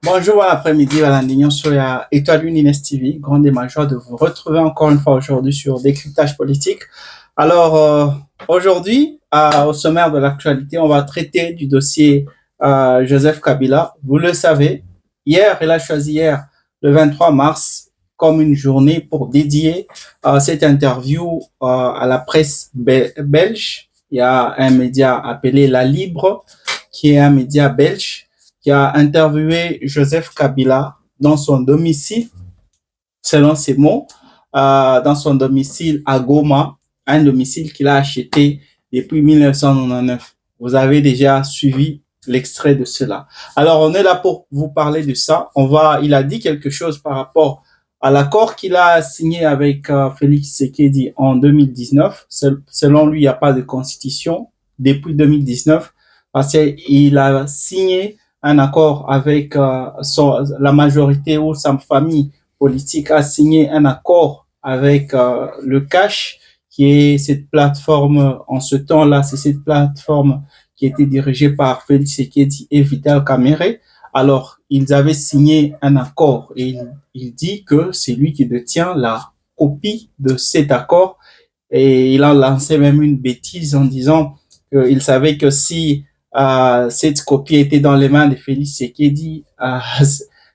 Bonjour, bon après-midi, Valendignon sur la Étoile Une Inès TV. Grande et ma joie de vous retrouver encore une fois aujourd'hui sur Décryptage politique. Alors, aujourd'hui, au sommaire de l'actualité, on va traiter du dossier Joseph Kabila. Vous le savez, hier, il a choisi hier, le 23 mars, comme une journée pour dédier cette interview à la presse belge. Il y a un média appelé La Libre, qui est un média belge, qui a interviewé Joseph Kabila dans son domicile, selon ses mots, dans son domicile à Goma, un domicile qu'il a acheté depuis 1999. Vous avez déjà suivi l'extrait de cela. Alors, on est là pour vous parler de ça. Il a dit quelque chose par rapport à l'accord qu'il a signé avec Félix Tshisekedi en 2019. Selon lui, il n'y a pas de constitution depuis 2019 parce qu'il a signé un accord avec la majorité ou sa famille politique a signé un accord avec le Cash, qui est cette plateforme, en ce temps-là, c'est cette plateforme qui était dirigée par Félix Tshisekedi et Vital Kamerhe. Alors, ils avaient signé un accord et il dit que c'est lui qui détient la copie de cet accord et il a lancé même une bêtise en disant qu'il savait que si cette copie était dans les mains de Félix Tshisekedi,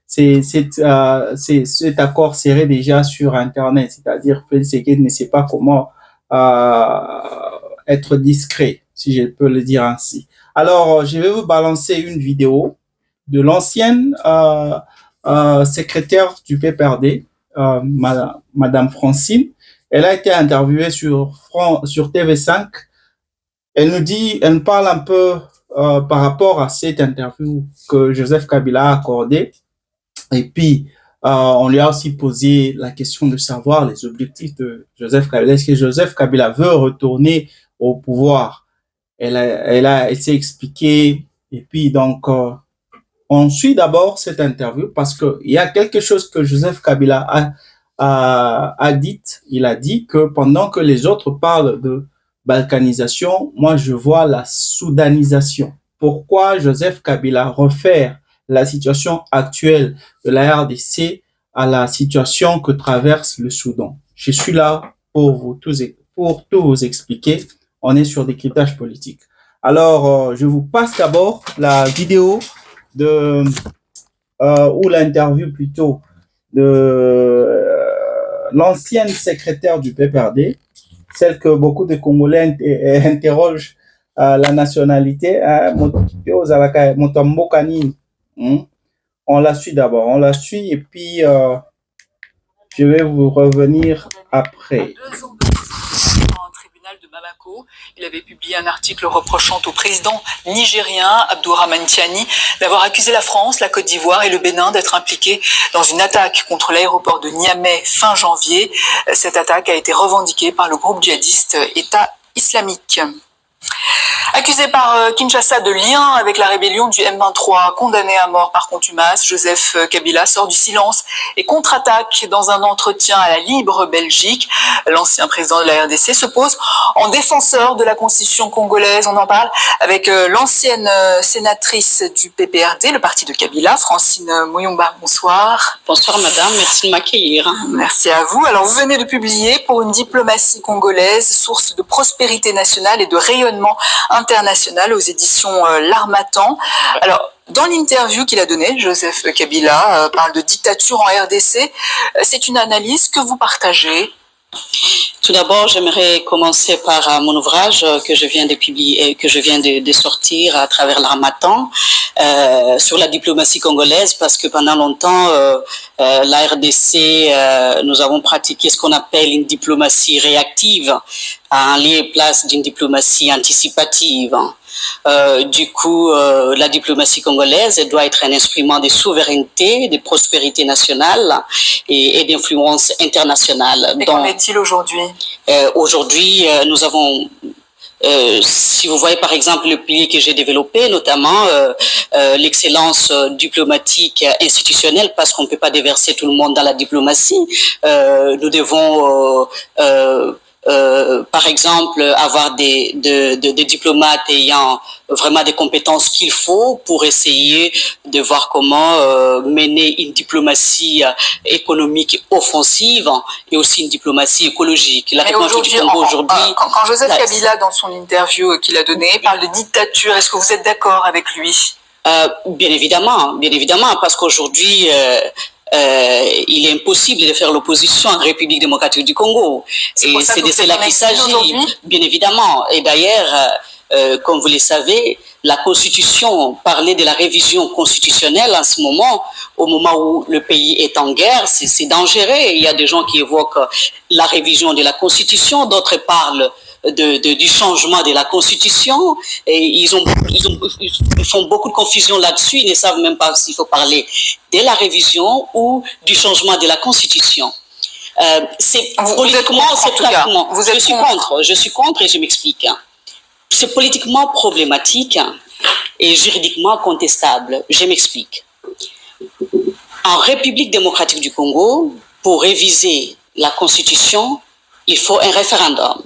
cet accord serait déjà sur Internet, c'est-à-dire Félix Tshisekedi ne sait pas comment être discret, si je peux le dire ainsi. Alors, je vais vous balancer une vidéo de l'ancienne secrétaire du PPRD, Madame Francine. Elle a été interviewée sur TV5. Elle nous parle un peu par rapport à cette interview que Joseph Kabila a accordée. Et puis, on lui a aussi posé la question de savoir les objectifs de Joseph Kabila. Est-ce que Joseph Kabila veut retourner au pouvoir? Elle s'est expliquée. Et puis, donc, on suit d'abord cette interview parce qu'il y a quelque chose que Joseph Kabila a dit. Il a dit que pendant que les autres parlent de balkanisation, moi je vois la soudanisation. Pourquoi Joseph Kabila refaire la situation actuelle de la RDC à la situation que traverse le Soudan? Je suis là pour tout vous expliquer. On est sur Décryptage politique. Alors, je vous passe d'abord la vidéo ou l'interview plutôt de l'ancienne secrétaire du PPRD, celle que beaucoup de Congolais interrogent la nationalité, on la suit d'abord, on la suit et puis je vais vous revenir après. De Bamako. Il avait publié un article reprochant au président nigérien Abdourahmane Tiani d'avoir accusé la France, la Côte d'Ivoire et le Bénin d'être impliqués dans une attaque contre l'aéroport de Niamey fin janvier. Cette attaque a été revendiquée par le groupe djihadiste État islamique. Accusé par Kinshasa de lien avec la rébellion du M23, condamné à mort par contumace, Joseph Kabila sort du silence et contre-attaque dans un entretien à la Libre Belgique. L'ancien président de la RDC se pose en défenseur de la constitution congolaise. On en parle avec l'ancienne sénatrice du PPRD, le parti de Kabila, Francine Mouyomba. Bonsoir. Bonsoir madame, merci de m'accueillir. Merci à vous. Alors vous venez de publier Pour une diplomatie congolaise, source de prospérité nationale et de rayonnement international aux éditions L'Harmattan. Alors, dans l'interview qu'il a donnée, Joseph Kabila parle de dictature en RDC. C'est une analyse que vous partagez? Tout d'abord, j'aimerais commencer par mon ouvrage que je viens de publier, que je viens de sortir à travers l'Harmattan sur la diplomatie congolaise, parce que pendant longtemps, la RDC, nous avons pratiqué ce qu'on appelle une diplomatie réactive en lieu et place d'une diplomatie anticipative. Du coup, la diplomatie congolaise doit être un instrument de souveraineté, de prospérité nationale et d'influence internationale. Et qu'en est-il aujourd'hui? Aujourd'hui, nous avons si vous voyez par exemple le pilier que j'ai développé, notamment l'excellence diplomatique institutionnelle, parce qu'on ne peut pas déverser tout le monde dans la diplomatie, nous devons par exemple avoir des diplomates ayant vraiment des compétences qu'il faut pour essayer de voir comment mener une diplomatie économique offensive et aussi une diplomatie écologique. La République du Congo aujourd'hui... Quand Joseph Kabila, dans son interview qu'il a donnée, parle de dictature, est-ce que vous êtes d'accord avec lui? Bien évidemment, parce qu'aujourd'hui... il est impossible de faire l'opposition en République démocratique du Congo. Et c'est de cela qu'il s'agit, bien évidemment. Et d'ailleurs, comme vous le savez, la Constitution, parler de la révision constitutionnelle en ce moment, au moment où le pays est en guerre, c'est dangereux. Il y a des gens qui évoquent la révision de la Constitution, d'autres parlent du changement de la Constitution, et ils font beaucoup de confusion là-dessus, ils ne savent même pas s'il faut parler de la révision ou du changement de la Constitution. Politiquement, c'est pratiquement. Je suis contre et je m'explique. C'est politiquement problématique et juridiquement contestable. Je m'explique. En République démocratique du Congo, pour réviser la Constitution, il faut un référendum.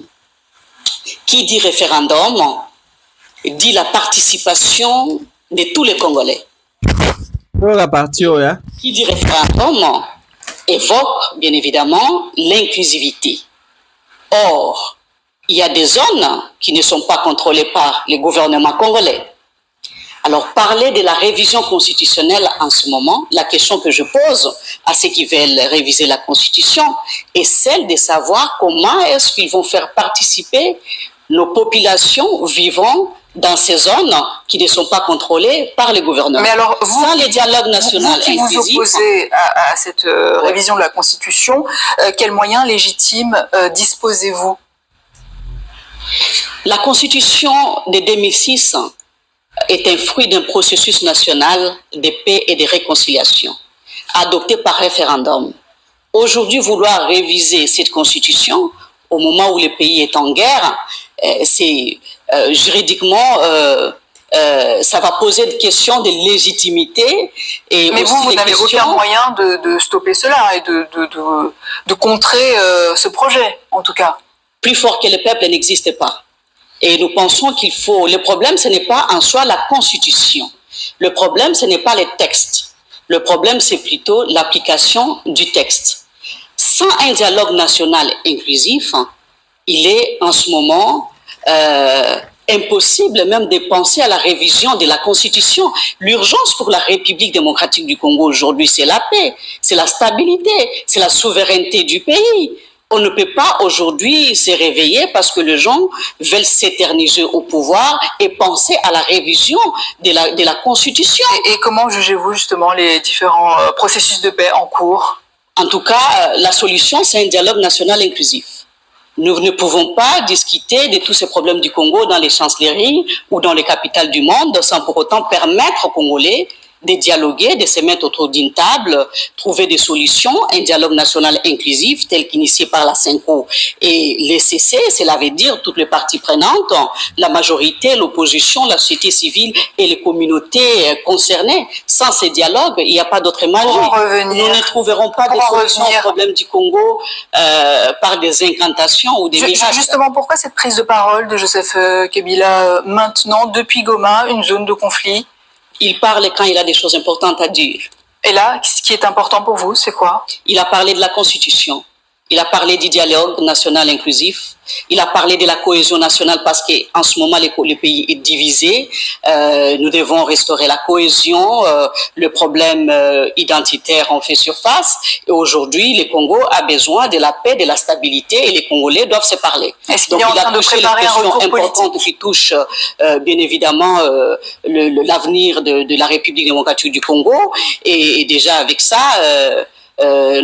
Qui dit référendum dit la participation de tous les Congolais. Qui dit référendum évoque bien évidemment l'inclusivité. Or, il y a des zones qui ne sont pas contrôlées par le gouvernement congolais. Alors, parler de la révision constitutionnelle en ce moment, la question que je pose à ceux qui veulent réviser la Constitution est celle de savoir comment est-ce qu'ils vont faire participer nos populations vivant dans ces zones qui ne sont pas contrôlées par le gouvernement. Mais alors, vous, sans le dialogue national inclusif, vous opposez à cette révision de la Constitution, quels moyens légitimes disposez-vous? La Constitution de 2006 est un fruit d'un processus national de paix et de réconciliation, adopté par référendum. Aujourd'hui, vouloir réviser cette Constitution au moment où le pays est en guerre, c'est juridiquement, ça va poser des questions de légitimité. Et mais vous n'avez aucun moyen de stopper cela et de contrer ce projet, en tout cas. Plus fort que le peuple n'existe pas. Et nous pensons qu'il faut... Le problème, ce n'est pas en soi la Constitution. Le problème, ce n'est pas les textes. Le problème, c'est plutôt l'application du texte. Sans un dialogue national inclusif, il est en ce moment impossible même de penser à la révision de la Constitution. L'urgence pour la République démocratique du Congo aujourd'hui, c'est la paix, c'est la stabilité, c'est la souveraineté du pays. On ne peut pas aujourd'hui se réveiller parce que les gens veulent s'éterniser au pouvoir et penser à la révision de la Constitution. Et comment jugez-vous justement les différents processus de paix en cours? En tout cas, la solution, c'est un dialogue national inclusif. Nous ne pouvons pas discuter de tous ces problèmes du Congo dans les chancelleries ou dans les capitales du monde sans pour autant permettre aux Congolais de dialoguer, de se mettre autour d'une table, trouver des solutions, un dialogue national inclusif tel qu'initié par la CENCO et les CC, cela veut dire toutes les parties prenantes, la majorité, l'opposition, la société civile et les communautés concernées. Sans ces dialogues, il n'y a pas d'autre magie. Nous ne trouverons pas de solution au problème du Congo par des incantations ou des miracles. Justement, pourquoi cette prise de parole de Joseph Kabila maintenant, depuis Goma, une zone de conflit? Il parle quand il a des choses importantes à dire. Et là, ce qui est important pour vous, c'est quoi? Il a parlé de la Constitution. Il a parlé du dialogue national inclusif. Il a parlé de la cohésion nationale parce qu'en ce moment, le pays est divisé. Nous devons restaurer la cohésion. Le problème identitaire en fait surface. Et aujourd'hui, le Congo a besoin de la paix, de la stabilité et les Congolais doivent se parler. Est-ce qu'il est en train de préparer un retour politique qui touche bien évidemment l'avenir de la République démocratique du Congo. Et déjà avec ça...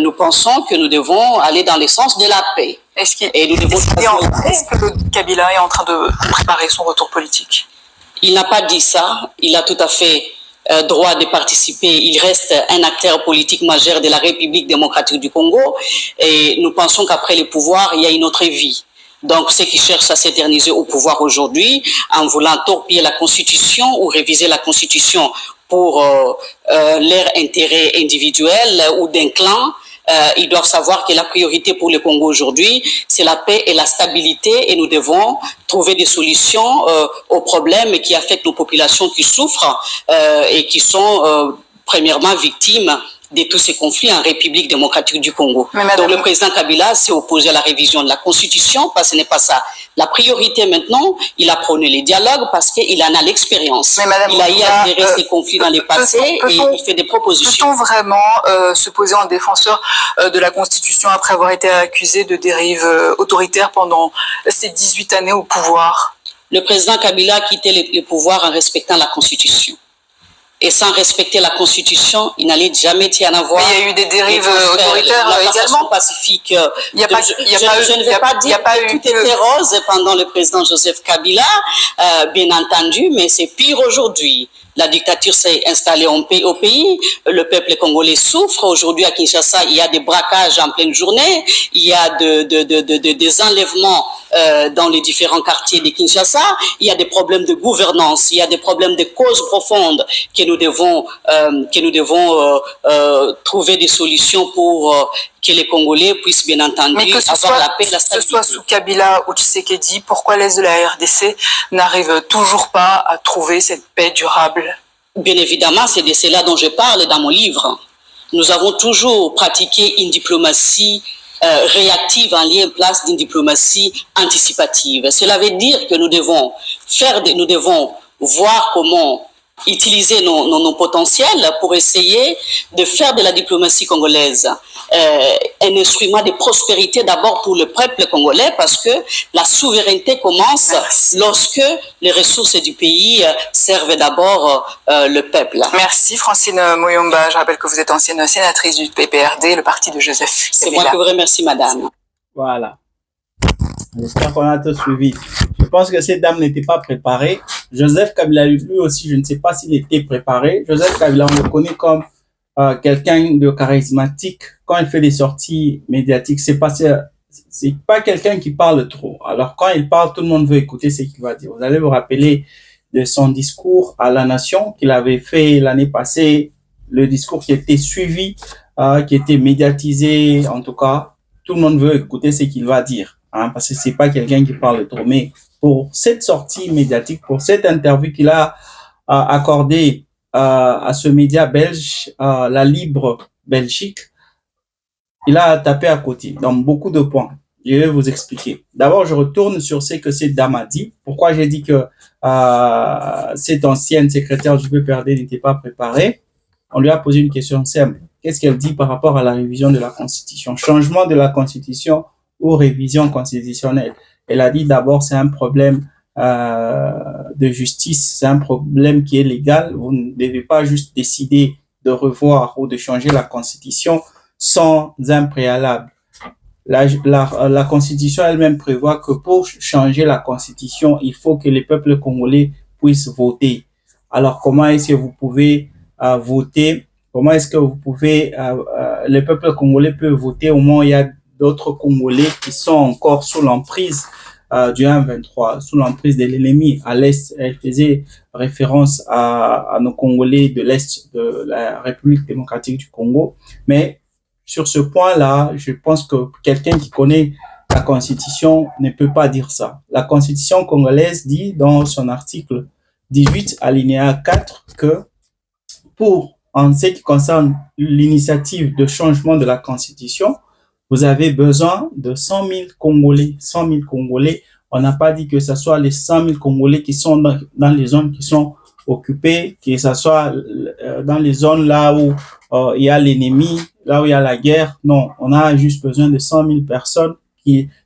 nous pensons que nous devons aller dans le sens de la paix. Est-ce que le Kabila est en train de préparer son retour politique? Il n'a pas dit ça. Il a tout à fait droit de participer. Il reste un acteur politique majeur de la République démocratique du Congo. Et nous pensons qu'après le pouvoir, il y a une autre vie. Donc, ceux qui cherchent à s'éterniser au pouvoir aujourd'hui, en voulant torpiller la Constitution ou réviser la Constitution pour leur intérêt individuel ou d'un clan, ils doivent savoir que la priorité pour le Congo aujourd'hui, c'est la paix et la stabilité, et nous devons trouver des solutions aux problèmes qui affectent nos populations qui souffrent et qui sont premièrement victimes de tous ces conflits en République démocratique du Congo. Donc le président Kabila s'est opposé à la révision de la Constitution parce que ce n'est pas ça. La priorité maintenant, il a prôné les dialogues parce qu'il en a l'expérience. Il a eu à gérer ces conflits dans le passé et il fait des propositions. Peut-on vraiment se poser en défenseur de la Constitution après avoir été accusé de dérive autoritaire pendant ces 18 années au pouvoir? Le président Kabila a quitté le pouvoir en respectant la Constitution. Et sans respecter la Constitution, il n'allait jamais y en avoir. Mais il y a eu des dérives autoritaires également. Pacifique. Je ne vais pas dire que tout était rose pendant le président Joseph Kabila, bien entendu, mais c'est pire aujourd'hui. La dictature s'est installée au pays, le peuple congolais souffre. Aujourd'hui à Kinshasa, il y a des braquages en pleine journée, il y a des enlèvements dans les différents quartiers de Kinshasa, il y a des problèmes de gouvernance, il y a des problèmes de causes profondes que nous devons trouver des solutions pour que les Congolais puissent bien entendu avoir la paix et la stabilité. Que ce soit sous Kabila ou Tshisekedi, pourquoi l'Est de la RDC n'arrive toujours pas à trouver cette paix durable? Bien évidemment, c'est de cela dont je parle dans mon livre. Nous avons toujours pratiqué une diplomatie réactive en lieu en place d'une diplomatie anticipative. Cela veut dire que nous devons voir comment utiliser nos potentiels pour essayer de faire de la diplomatie congolaise un instrument de prospérité d'abord pour le peuple congolais, parce que la souveraineté commence lorsque les ressources du pays servent d'abord le peuple. Merci Francine Moyomba. Je rappelle que vous êtes ancienne sénatrice du PPRD, le parti de Joseph. C'est moi qui vous remercie, madame. Voilà. J'espère qu'on a tout suivi. Je pense que cette dame n'était pas préparée. Joseph Kabila, lui aussi, je ne sais pas s'il était préparé. Joseph Kabila, on le connaît comme quelqu'un de charismatique. Quand il fait des sorties médiatiques, c'est pas quelqu'un qui parle trop. Alors quand il parle, tout le monde veut écouter ce qu'il va dire. Vous allez vous rappeler de son discours à la nation qu'il avait fait l'année passée, le discours qui était suivi, qui était médiatisé. En tout cas, tout le monde veut écouter ce qu'il va dire. Parce que c'est pas quelqu'un qui parle trop, mais pour cette sortie médiatique, pour cette interview qu'il a accordée à ce média belge, la Libre Belgique, il a tapé à côté dans beaucoup de points. Je vais vous expliquer. D'abord, je retourne sur ce que cette dame a dit. Pourquoi j'ai dit que cette ancienne secrétaire du PPRD n'était pas préparée? On lui a posé une question simple. Qu'est-ce qu'elle dit par rapport à la révision de la Constitution? Changement de la Constitution ou révision constitutionnelle. Elle a dit d'abord c'est un problème de justice, c'est un problème qui est légal. Vous ne devez pas juste décider de revoir ou de changer la Constitution sans un préalable. La Constitution elle-même prévoit que pour changer la Constitution, il faut que les peuples congolais puissent voter. Alors comment est-ce que vous pouvez voter? Comment est-ce que vous pouvez le peuple congolais peut voter au moment où il y a d'autres Congolais qui sont encore sous l'emprise du 1-23, sous l'emprise de l'ennemi à l'Est? Elle faisait référence à nos Congolais de l'Est de la République démocratique du Congo. Mais sur ce point-là, je pense que quelqu'un qui connaît la Constitution ne peut pas dire ça. La Constitution congolaise dit dans son article 18, alinéa 4, que en ce qui concerne l'initiative de changement de la Constitution, vous avez besoin de 100 000 Congolais. 100 000 Congolais. On n'a pas dit que ce soit les 100 000 Congolais qui sont dans les zones qui sont occupées, que ce soit dans les zones là où il y a l'ennemi, là où il y a la guerre. Non, on a juste besoin de 100 000 personnes.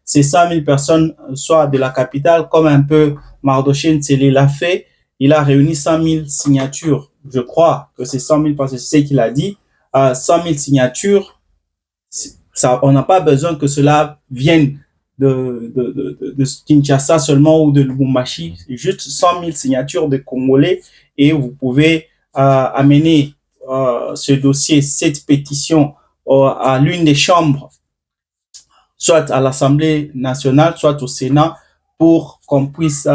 Ces 100 000 personnes soient de la capitale, comme un peu Mardoché Ntsele l'a fait. Il a réuni 100 000 signatures. Je crois que c'est 100 000 parce que c'est ce qu'il a dit. 100 000 signatures. Ça, on n'a pas besoin que cela vienne de Kinshasa seulement ou de Lubumbashi, juste 100 000 signatures de Congolais et vous pouvez amener ce dossier, cette pétition à l'une des chambres, soit à l'Assemblée nationale, soit au Sénat, pour qu'on puisse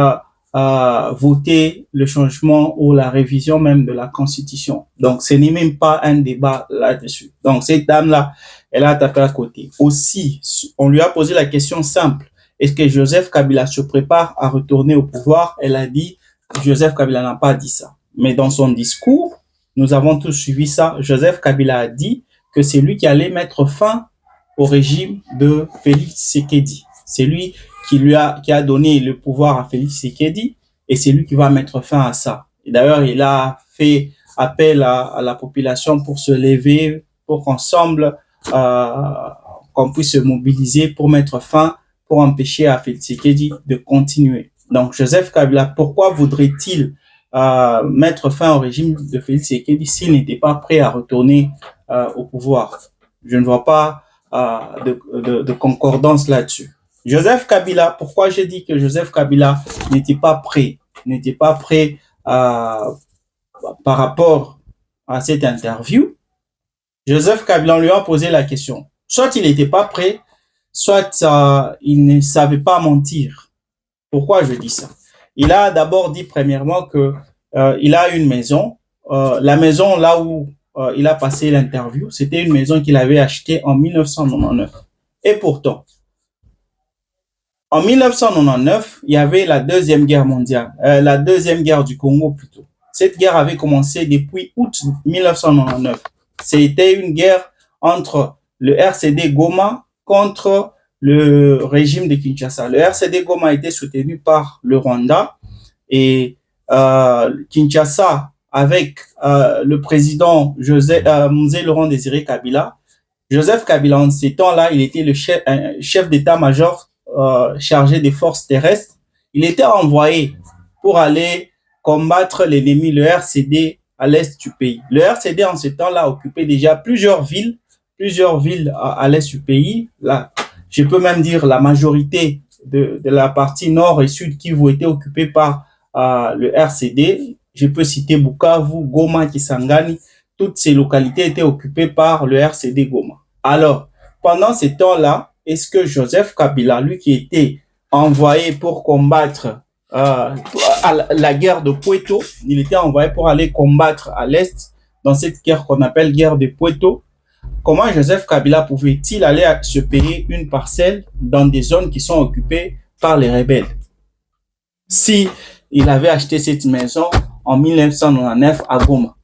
voter le changement ou la révision même de la Constitution. Donc, ce n'est même pas un débat là-dessus. Donc, cette dame-là, elle a tapé à côté. Aussi, on lui a posé la question simple. Est-ce que Joseph Kabila se prépare à retourner au pouvoir? Elle a dit, Joseph Kabila n'a pas dit ça. Mais dans son discours, nous avons tous suivi ça. Joseph Kabila a dit que c'est lui qui allait mettre fin au régime de Félix Tshisekedi. C'est lui qui a donné le pouvoir à Félix Tshisekedi et c'est lui qui va mettre fin à ça. Et d'ailleurs, il a fait appel à la population pour se lever, pour qu'ensemble, qu'on puisse se mobiliser pour mettre fin, pour empêcher à Félix Tshisekedi de continuer. Donc, Joseph Kabila, pourquoi voudrait-il mettre fin au régime de Félix Tshisekedi s'il n'était pas prêt à retourner au pouvoir? Je ne vois pas de concordance là-dessus. Joseph Kabila, pourquoi j'ai dit que Joseph Kabila n'était pas prêt par rapport à cette interview? Joseph Kabila, on lui a posé la question. Soit il n'était pas prêt, soit il ne savait pas mentir. Pourquoi je dis ça? Il a d'abord dit premièrement que il a une maison. La maison là où il a passé l'interview, c'était une maison qu'il avait achetée en 1999. Et pourtant, en 1999, il y avait la Deuxième Guerre mondiale, la Deuxième Guerre du Congo plutôt. Cette guerre avait commencé depuis août 1999. C'était une guerre entre le RCD Goma contre le régime de Kinshasa. Le RCD Goma était soutenu par le Rwanda et Kinshasa avec le président Mzee Laurent Désiré Kabila. Joseph Kabila, en ces temps-là, il était le chef d'état-major chargé des forces terrestres. Il était envoyé pour aller combattre l'ennemi, le RCD, à l'est du pays. Le RCD, en ce temps-là, occupait déjà plusieurs villes à l'est du pays. Là, je peux même dire la majorité de la partie nord et sud qui était occupée par le RCD. Je peux citer Bukavu, Goma, Kisangani. Toutes ces localités étaient occupées par le RCD Goma. Alors, pendant ce temps-là, est-ce que Joseph Kabila, lui qui était envoyé pour combattre la guerre de Pweto, il était envoyé pour aller combattre à l'Est dans cette guerre qu'on appelle guerre de Pweto, comment Joseph Kabila pouvait-il aller se payer une parcelle dans des zones qui sont occupées par les rebelles? Si il avait acheté cette maison en 1999 à Goma.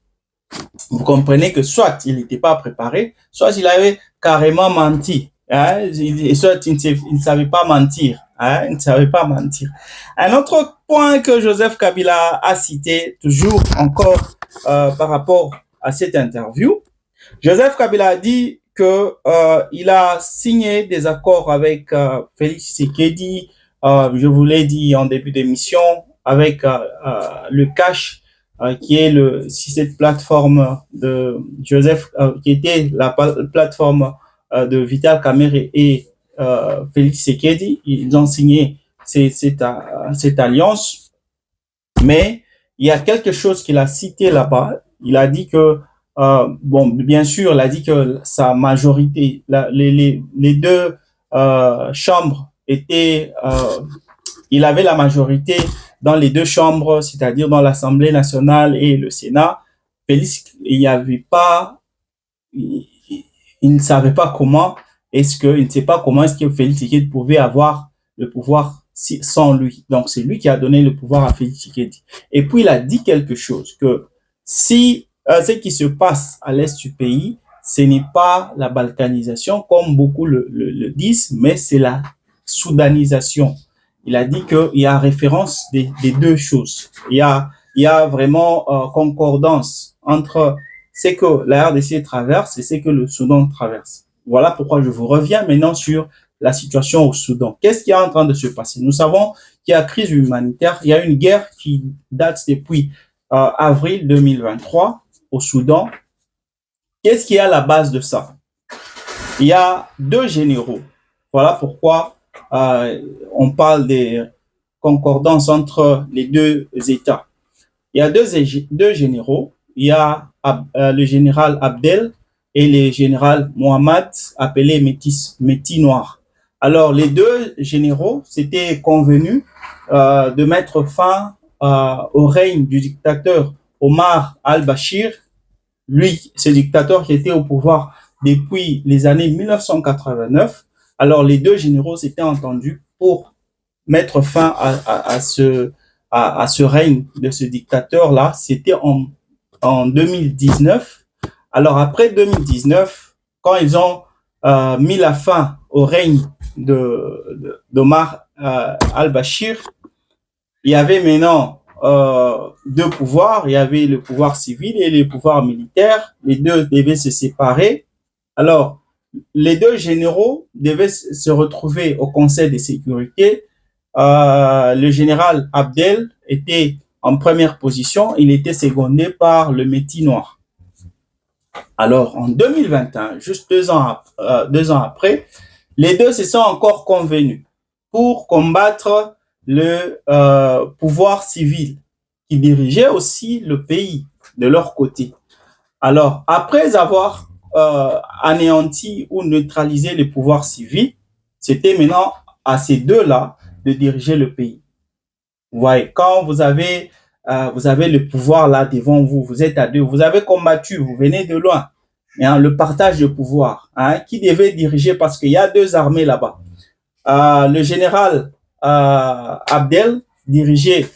Vous comprenez que soit il n'était pas préparé, soit il avait carrément menti. Hein, soit il ne savait pas mentir. Hein, il ne savait pas mentir. Un autre point que Joseph Kabila a cité, toujours encore par rapport à cette interview, Joseph Kabila a dit que il a signé des accords avec Félix Tshisekedi, je vous l'ai dit en début d'émission, avec le Cash, qui est cette plateforme de Joseph, qui était la plateforme de Vital Kamerhe et Félix Tshisekedi. Ils ont signé cette alliance, mais il y a quelque chose qu'il a cité là-bas. Il a dit que bon, bien sûr, il a dit que sa majorité, les deux chambres étaient, il avait la majorité dans les deux chambres, c'est-à-dire dans l'Assemblée nationale et le Sénat. Félix, il ne savait pas comment il ne sait pas comment est-ce que Félix Tshisekedi pouvait avoir le pouvoir sans lui. Donc, c'est lui qui a donné le pouvoir à Félix Tshisekedi. Et puis, il a dit quelque chose, que si ce qui se passe à l'est du pays, ce n'est pas la balkanisation, comme beaucoup le disent, mais c'est la soudanisation. Il a dit qu'il y a référence des deux choses. Il y a vraiment concordance entre ce que la RDC traverse et ce que le Soudan traverse. Voilà pourquoi je vous reviens maintenant sur la situation au Soudan. Qu'est-ce qui est en train de se passer? Nous savons qu'il y a crise humanitaire. Il y a une guerre qui date depuis avril 2023 au Soudan. Qu'est-ce qui est à la base de ça? Il y a deux généraux. Voilà pourquoi on parle des concordances entre les deux États. Il y a deux généraux. Il y a le général Abdel et le général Mohamed, appelé Métis Noir. Alors, les deux généraux s'étaient convenus de mettre fin au règne du dictateur Omar al-Bashir. Lui, ce dictateur qui était au pouvoir depuis les années 1989. Alors, les deux généraux s'étaient entendus pour mettre fin à ce règne de ce dictateur-là. C'était en 2019. Alors, après 2019, quand ils ont mis la fin au règne d'Omar al-Bashir, il y avait maintenant deux pouvoirs. Il y avait le pouvoir civil et le pouvoir militaire. Les deux devaient se séparer. Alors, les deux généraux devaient se retrouver au Conseil de sécurité. Le général Abdel était en première position. Il était secondé par le Métis Noir. Alors, en 2021, juste 2 ans après, les deux se sont encore convenus pour combattre le pouvoir civil qui dirigeait aussi le pays de leur côté. Alors, après avoir anéanti ou neutralisé le pouvoir civil, c'était maintenant à ces deux-là de diriger le pays. Vous voyez, quand vous avez le pouvoir là devant vous, vous êtes à deux, vous avez combattu, vous venez de loin. Hein, le partage de pouvoir, hein, qui devait diriger parce qu'il y a deux armées là-bas. Le général Abdel dirigeait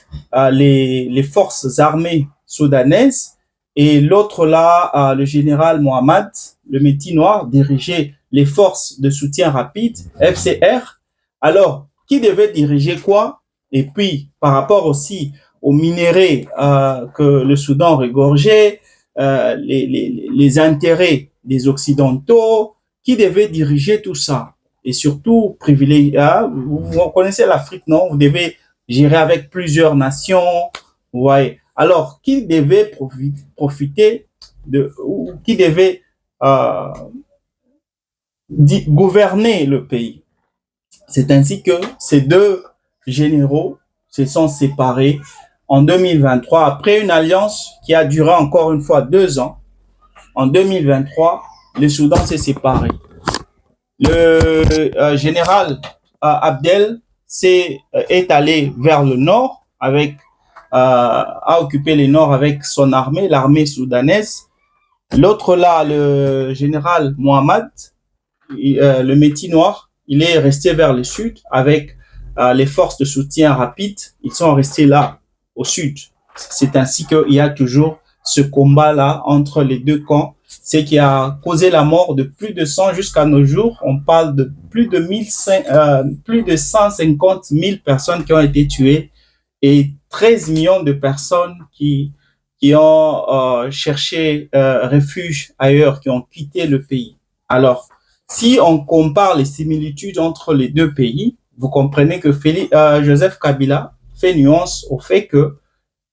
les forces armées soudanaises et l'autre là, le général Mohamed, le Métis Noir, dirigeait les forces de soutien rapide, FCR. Alors, qui devait diriger quoi? Et puis, par rapport aussi aux minéraux que le Soudan regorgeait, les intérêts des Occidentaux, qui devait diriger tout ça? Et surtout, privilégier, vous connaissez l'Afrique, non? Vous devez gérer avec plusieurs nations. Ouais. Alors, qui devait profiter ou qui devait gouverner le pays? C'est ainsi que ces deux généraux se sont séparés en 2023 après une alliance qui a duré encore une fois 2 ans. En 2023, le Soudan s'est séparé. Le général Abdel est allé vers le nord a occupé le nord avec son armée, l'armée soudanaise. L'autre là, le général Mohamed, le Métis Noir, il est resté vers le sud avec les forces de soutien rapide. Ils sont restés là, au sud. C'est ainsi qu'il y a toujours ce combat-là entre les deux camps, ce qui a causé la mort de plus de 100 jusqu'à nos jours. On parle de plus de 150 000 personnes qui ont été tuées et 13 millions de personnes qui ont cherché refuge ailleurs, qui ont quitté le pays. Alors, si on compare les similitudes entre les deux pays, vous comprenez que Joseph Kabila fait nuance au fait que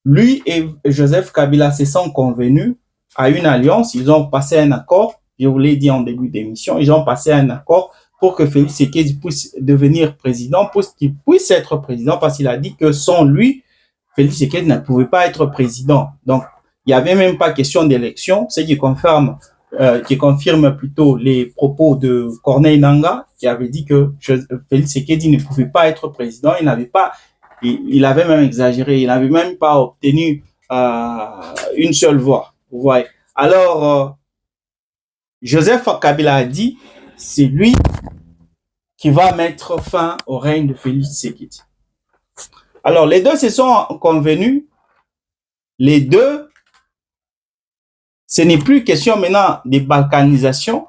lui et Joseph Kabila se sont convenus à une alliance. Ils ont passé un accord, je vous l'ai dit en début d'émission, ils ont passé un accord pour que Félix Tshisekedi puisse devenir président, pour qu'il puisse être président, parce qu'il a dit que sans lui, Félix Tshisekedi ne pouvait pas être président. Donc, il n'y avait même pas question d'élection, ce qui confirme plutôt les propos de Corneille Nangaa, qui avait dit que Félix Tshisekedi ne pouvait pas être président. Il avait même exagéré, il n'avait même pas obtenu une seule voix. Vous voyez. Alors, Joseph Kabila a dit, c'est lui qui va mettre fin au règne de Félix Tshisekedi. Alors, les deux se sont convenus. Les deux, ce n'est plus question maintenant de balkanisation,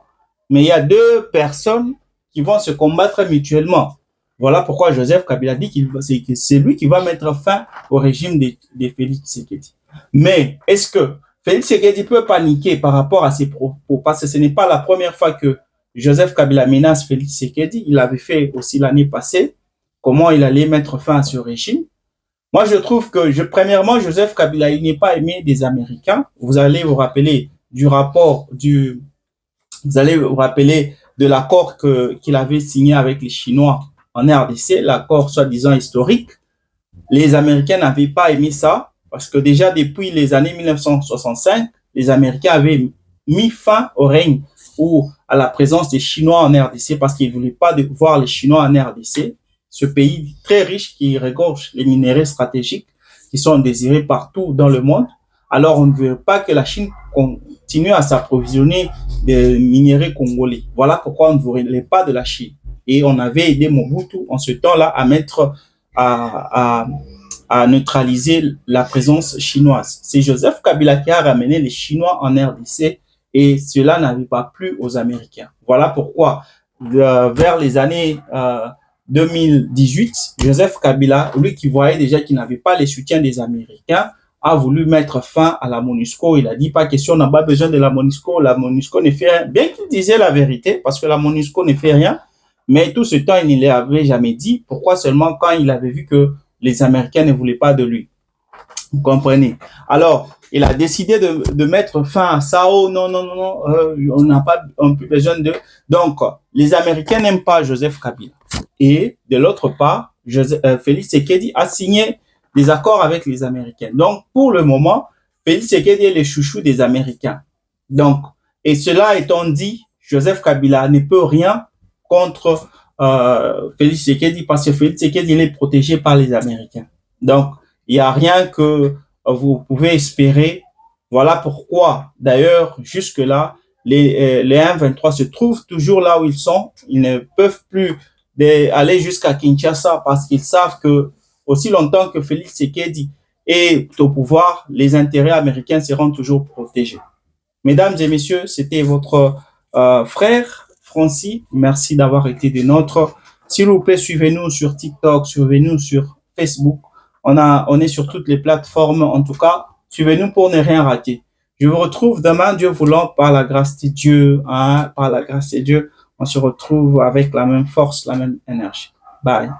mais il y a deux personnes qui vont se combattre mutuellement. Voilà pourquoi Joseph Kabila dit que c'est lui qui va mettre fin au régime de Félix Tshisekedi. Mais est-ce que Félix Tshisekedi peut paniquer par rapport à ses propos? Parce que ce n'est pas la première fois que Joseph Kabila menace Félix Tshisekedi. Il l'avait fait aussi l'année passée. Comment il allait mettre fin à ce régime? Moi, je trouve que, premièrement, Joseph Kabila, il n'est pas aimé des Américains. Vous allez vous rappeler vous allez vous rappeler de l'accord qu'il avait signé avec les Chinois en RDC, l'accord soi-disant historique. Les Américains n'avaient pas aimé ça parce que déjà depuis les années 1965, les Américains avaient mis fin au règne ou à la présence des Chinois en RDC parce qu'ils ne voulaient pas voir les Chinois en RDC, ce pays très riche qui regorge les minéraux stratégiques qui sont désirés partout dans le monde. Alors, on ne veut pas que la Chine continue à s'approvisionner des minéraux congolais. Voilà pourquoi on ne voulait pas de la Chine. Et on avait aidé Mobutu en ce temps-là à mettre, à neutraliser la présence chinoise. C'est Joseph Kabila qui a ramené les Chinois en RDC et cela n'avait pas plu aux Américains. Voilà pourquoi, vers les années 2018, Joseph Kabila, lui qui voyait déjà qu'il n'avait pas les soutiens des Américains, a voulu mettre fin à la MONUSCO. Il a dit pas question, on n'a pas besoin de la MONUSCO ne fait rien. Bien qu'il disait la vérité, parce que la MONUSCO ne fait rien, mais tout ce temps, il ne l'avait jamais dit. Pourquoi seulement quand il avait vu que les Américains ne voulaient pas de lui? Vous comprenez? Alors, il a décidé de mettre fin à ça. Oh non, non, non, non, on n'a pas plus besoin de... Donc, les Américains n'aiment pas Joseph Kabila. Et de l'autre part, Félix Tshisekedi a signé des accords avec les Américains. Donc, pour le moment, Félix Tshisekedi est le chouchou des Américains. Donc, et cela étant dit, Joseph Kabila ne peut rien contre Félix Tshisekedi parce que Félix Tshisekedi il est protégé par les Américains. Donc, il n'y a rien que vous pouvez espérer. Voilà pourquoi, d'ailleurs, jusque-là, les 1-23 se trouvent toujours là où ils sont. Ils ne peuvent plus aller jusqu'à Kinshasa parce qu'ils savent que aussi longtemps que Félix Tshisekedi est au pouvoir, les intérêts américains seront toujours protégés. Mesdames et messieurs, c'était votre frère Francis. Merci d'avoir été des nôtres. S'il vous plaît, suivez-nous sur TikTok, suivez-nous sur Facebook. On est sur toutes les plateformes. En tout cas, suivez-nous pour ne rien rater. Je vous retrouve demain, Dieu voulant, par la grâce de Dieu. Hein, par la grâce de Dieu, on se retrouve avec la même force, la même énergie. Bye.